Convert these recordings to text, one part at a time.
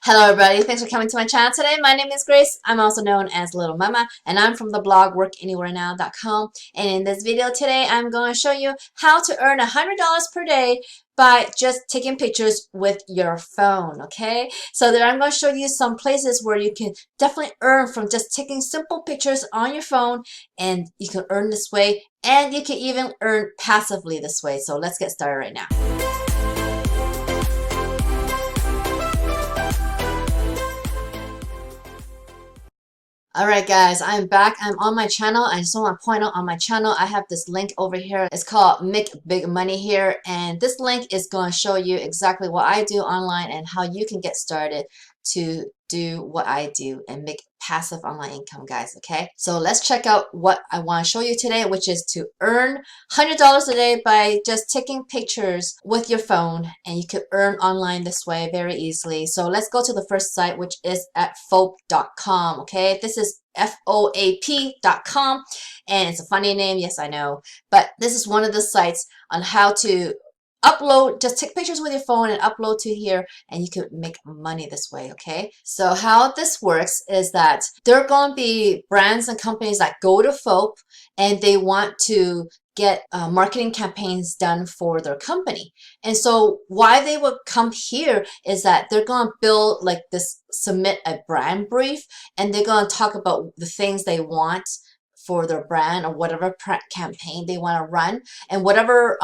Hello everybody, thanks for coming to my channel today. My name is Grace. I'm also known as Littlemama and I'm from the blog workanywherenow.com. And in this video today, I'm going to show you how to earn $100 per day by just taking pictures with your phone, okay? So there I'm going to show you some places where you can definitely earn from just taking simple pictures on your phone, and you can earn this way, and you can even earn passively this way. So let's get started right now. Alright guys, I'm back. I'm on my channel. I just want to point out on my channel, I have this link over here. It's called Make Big Money here. And this link is going to show you exactly what I do online and how you can get started to do what I do and make passive online income, guys. Okay, so let's check out what I want to show you today, which is to earn $100 a day by just taking pictures with your phone, and you can earn online this way very easily. So let's go to the first site, which is at Foap.com. Okay, this is FOAP.com, and it's a funny name, yes I know, but this is one of the sites on how to upload, just take pictures with your phone and upload to here, and you can make money this way. Okay, so how this works is that there are going to be brands and companies that go to Foap and they want to get marketing campaigns done for their company. And so why they would come here is that they're going to build like this, submit a brand brief, and they're going to talk about the things they want for their brand or whatever campaign they want to run, and whatever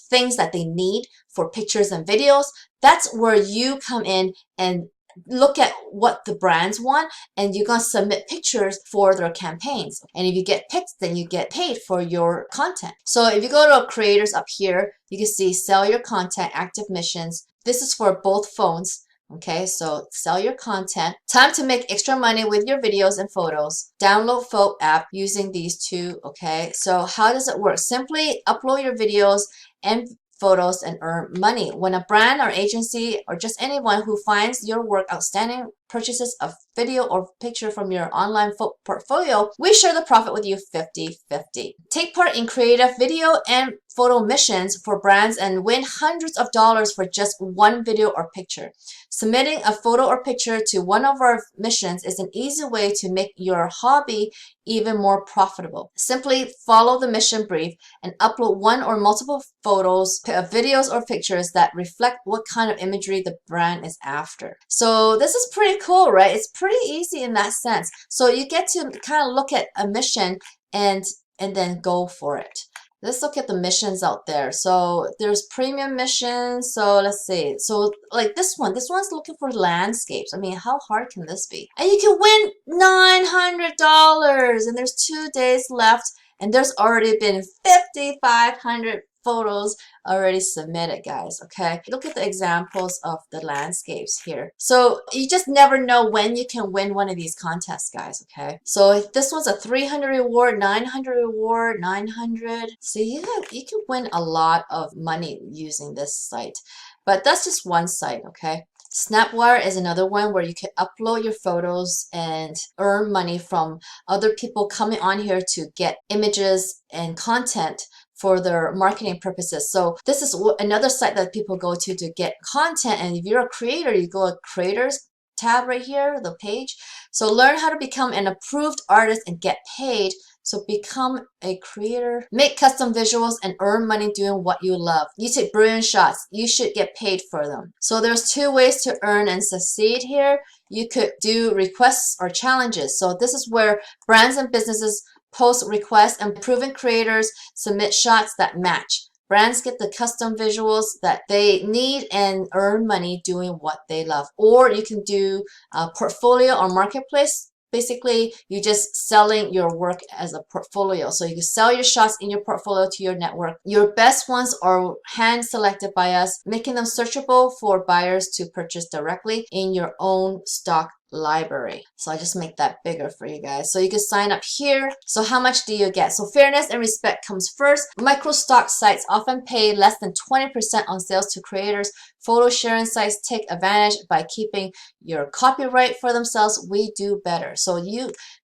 things that they need for pictures and videos. That's where you come in and look at what the brands want, and you're going to submit pictures for their campaigns. And if you get picked, then you get paid for your content. So if you go to creators up here, you can see sell your content, active missions. This is for both phones. Okay, so sell your content. Time to make extra money with your videos and photos. Download Foap app using these two. Okay, so how does it work? Simply upload your videos and photos and earn money. When a brand or agency or just anyone who finds your work outstanding purchases a video or picture from your online portfolio, we share the profit with you 50-50. Take part in creative video and photo missions for brands and win hundreds of dollars for just one video or picture. Submitting a photo or picture to one of our missions is an easy way to make your hobby even more profitable. Simply follow the mission brief and upload one or multiple photos, videos, or pictures that reflect what kind of imagery the brand is after. So this is pretty cool, right? It's pretty easy in that sense. So you get to kind of look at a mission and then go for it. Let's look at the missions out there. So there's premium missions. So let's see. So like this one's looking for landscapes. I mean, how hard can this be? And you can win $900, and there's 2 days left, and there's already been 5,500 photos already submitted, guys. Okay, look at the examples of the landscapes here. So you just never know when you can win one of these contests, guys. Okay, so this one's a 300 reward, 900 reward, 900. So you can win a lot of money using this site, but that's just one site. Okay, Snapwire is another one where you can upload your photos and earn money from other people coming on here to get images and content for their marketing purposes. So this is another site that people go to get content. And if you're a creator, you go to creators tab right here, the page. So learn how to become an approved artist and get paid. So become a creator, make custom visuals, and earn money doing what you love. You take brilliant shots. You should get paid for them. So there's 2 ways to earn and succeed here. You could do requests or challenges. So this is where brands and businesses post requests, and proven creators submit shots that match. Brands get the custom visuals that they need and earn money doing what they love. Or you can do a portfolio or marketplace. Basically, you're just selling your work as a portfolio. So you can sell your shots in your portfolio to your network. Your best ones are hand selected by us, making them searchable for buyers to purchase directly in your own stock library. So I just make that bigger for you guys. So you can sign up here. So how much do you get? So fairness and respect comes first. Micro stock sites often pay less than 20% on sales to creators. Photo sharing sites take advantage by keeping your copyright for themselves. We do better. So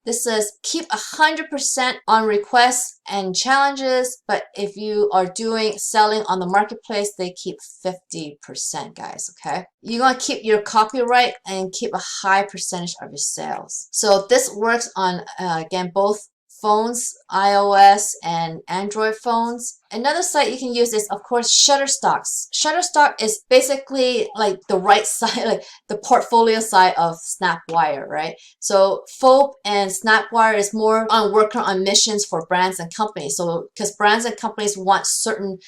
this says keep 100% on request and challenges, but if you are doing selling on the marketplace, they keep 50%, guys, okay? You're gonna keep your copyright and keep a high percentage of your sales. So this works on, again, both phones, iOS and Android phones. Another site you can use is, of course, Shutterstock. Shutterstock is basically like the right side, like the portfolio side of Snapwire, right? So Foap and Snapwire is more on working on missions for brands and companies. So because brands and companies want certain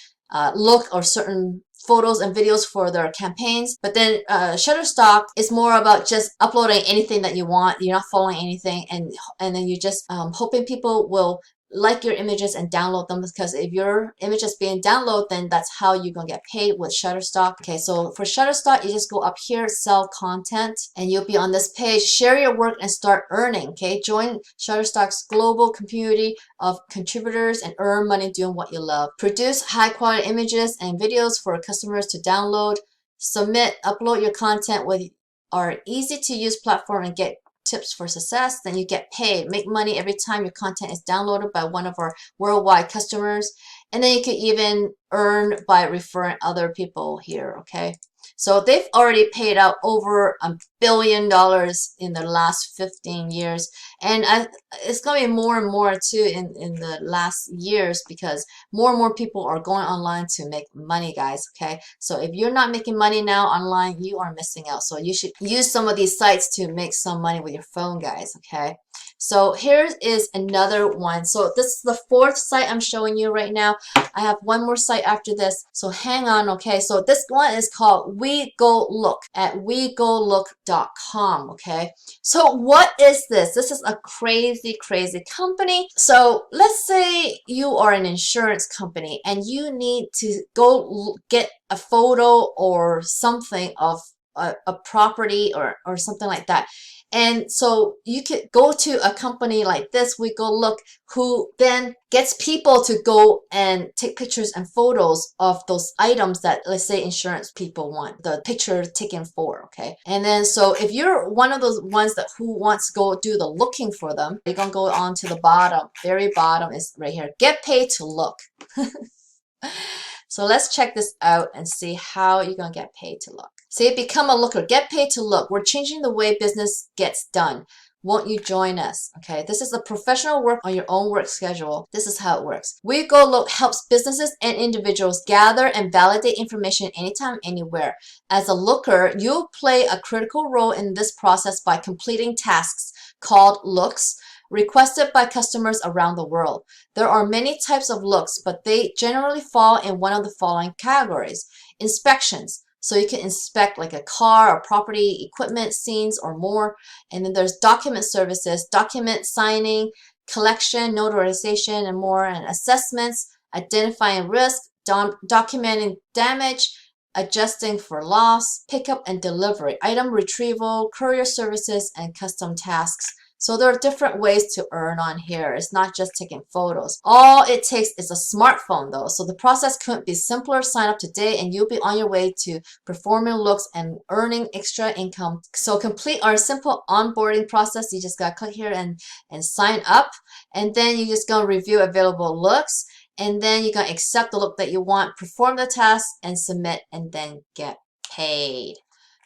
look or certain photos and videos for their campaigns, but then Shutterstock is more about just uploading anything that you want. You're not following anything, and then you just hoping people will like your images and download them, because if your image is being downloaded, then that's how you're gonna get paid with Shutterstock. Okay, so for Shutterstock, you just go up here, sell content, and you'll be on this page. Share your work and start earning. Okay, join Shutterstock's global community of contributors and earn money doing what you love. Produce high quality images and videos for customers to download. Submit, upload your content with our easy to use platform and get tips for success. Then you get paid. Make money every time your content is downloaded by one of our worldwide customers. And then you can even earn by referring other people here, okay? So they've already paid out over $1 billion in the last 15 years. And it's going to be more and more too in the last years, because more and more people are going online to make money, guys, okay? So if you're not making money now online, you are missing out. So you should use some of these sites to make some money with your phone, guys, okay? So here is another one. So this is the fourth site I'm showing you right now. I have one more site after this, so hang on, okay? So this one is called WeGoLook at WeGoLook.com, okay? So what is this? This is a crazy, crazy company. So let's say you are an insurance company and you need to go get a photo or something of a property or something like that. And so you could go to a company like this, WeGoLook, who then gets people to go and take pictures and photos of those items that, let's say, insurance people want the picture taken for, okay? And then so if you're one of those ones that who wants to go do the looking for them, you're gonna go on to the bottom, very bottom is right here, get paid to look. So let's check this out and see how you're gonna get paid to look. Say become a looker, get paid to look. We're changing the way business gets done. Won't you join us? Okay, this is a professional work on your own work schedule. This is how it works. WeGoLook helps businesses and individuals gather and validate information anytime, anywhere. As a looker, you'll play a critical role in this process by completing tasks called looks requested by customers around the world. There are many types of looks, but they generally fall in one of the following categories. Inspections. So you can inspect like a car or property, equipment, scenes, or more. And then there's document services, document signing, collection, notarization, and more. And assessments, identifying risk, documenting damage, adjusting for loss, pickup and delivery, item retrieval, courier services, and custom tasks. So there are different ways to earn on here. It's not just taking photos. All it takes is a smartphone though. So the process couldn't be simpler. Sign up today and you'll be on your way to performing looks and earning extra income. So complete our simple onboarding process. You just gotta click here and sign up. And then you just gonna review available looks. And then you're gonna accept the look that you want, perform the task and submit, and then get paid.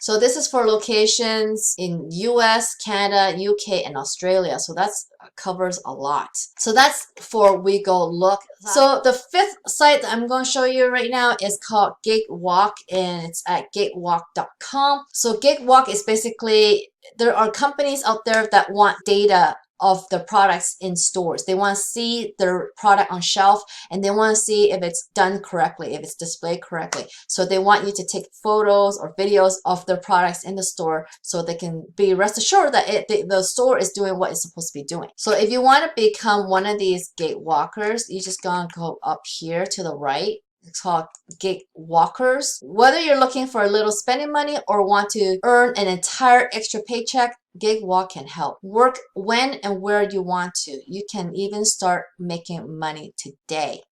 So this is for locations in US, Canada, UK, and Australia. So that covers a lot. So that's for WeGoLook. So the fifth site that I'm going to show you right now is called Gigwalk, and it's at Gigwalk.com. So Gigwalk is basically, there are companies out there that want data of the products in stores. They want to see their product on shelf and they want to see if it's done correctly, if it's displayed correctly. So they want you to take photos or videos of their products in the store so they can be rest assured that the store is doing what it's supposed to be doing. So if you want to become one of these Gigwalkers, you just gonna go up here to the right. It's called Gigwalkers. Whether you're looking for a little spending money or want to earn an entire extra paycheck, Gigwalk can help. Work when and where you want to. You can even start making money today.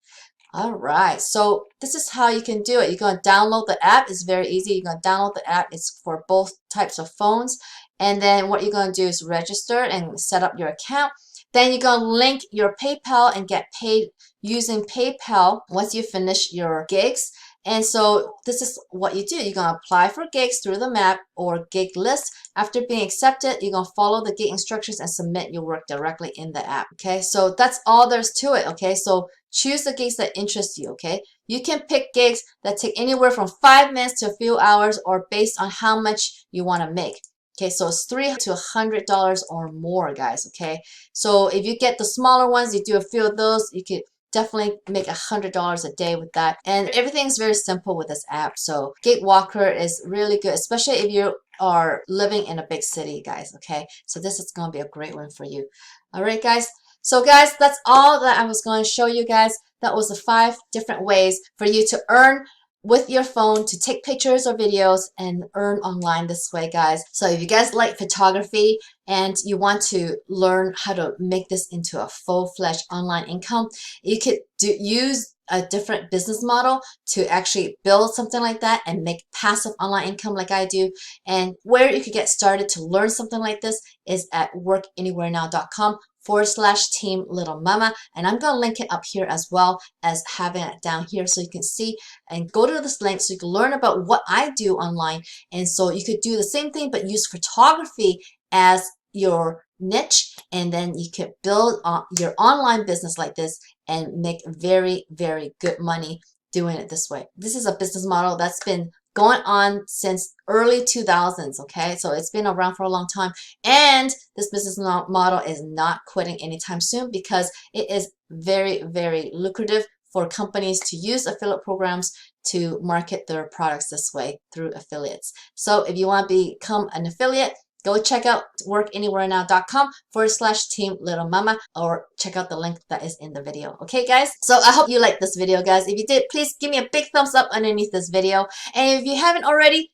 All right, so this is how you can do it. You're going to download the app. It's very easy. You're going to download the app. It's for both types of phones. And then what you're going to do is register and set up your account. Then you're going to link your PayPal and get paid using PayPal once you finish your gigs. And so this is what you do. You're going to apply for gigs through the map or gig list. After being accepted, you're going to follow the gig instructions and submit your work directly in the app. Okay, so that's all there's to it. Okay, so choose the gigs that interest you. Okay, you can pick gigs that take anywhere from 5 minutes to a few hours or based on how much you want to make. Okay, so it's $300 to $100 or more, guys. Okay, so if you get the smaller ones, you do a few of those, you could definitely make $100 a day with that. And everything's very simple with this app. So Gigwalker is really good, especially if you are living in a big city, guys. Okay, so this is going to be a great one for you. All right, guys. So guys, that's all that I was going to show you guys. That was the 5 different ways for you to earn with your phone, to take pictures or videos and earn online this way, guys. So if you guys like photography and you want to learn how to make this into a full-fledged online income, you could use a different business model to actually build something like that and make passive online income like I do. And where you could get started to learn something like this is at workanywherenow.com/team Littlemama, and I'm going to link it up here as well as having it down here so you can see and go to this link so you can learn about what I do online. And so you could do the same thing but use photography as your niche, and then you could build your online business like this and make very, very good money doing it this way. This is a business model that's been going on since early 2000s, okay? So it's been around for a long time, and this business model is not quitting anytime soon because it is very, very lucrative for companies to use affiliate programs to market their products this way through affiliates. So if you want to become an affiliate, go check out workanywherenow.com/team Littlemama, or check out the link that is in the video. Okay, guys? So I hope you liked this video, guys. If you did, please give me a big thumbs up underneath this video. And if you haven't already,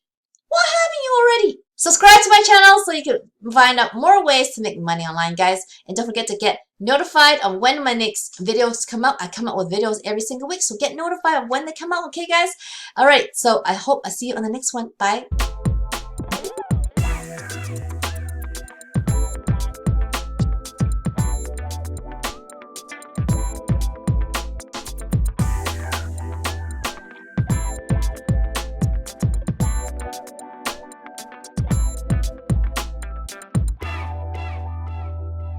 why haven't you already? Subscribe to my channel so you can find out more ways to make money online, guys. And don't forget to get notified of when my next videos come out. I come out with videos every single week, so get notified of when they come out, okay, guys? All right, so I hope I see you on the next one. Bye.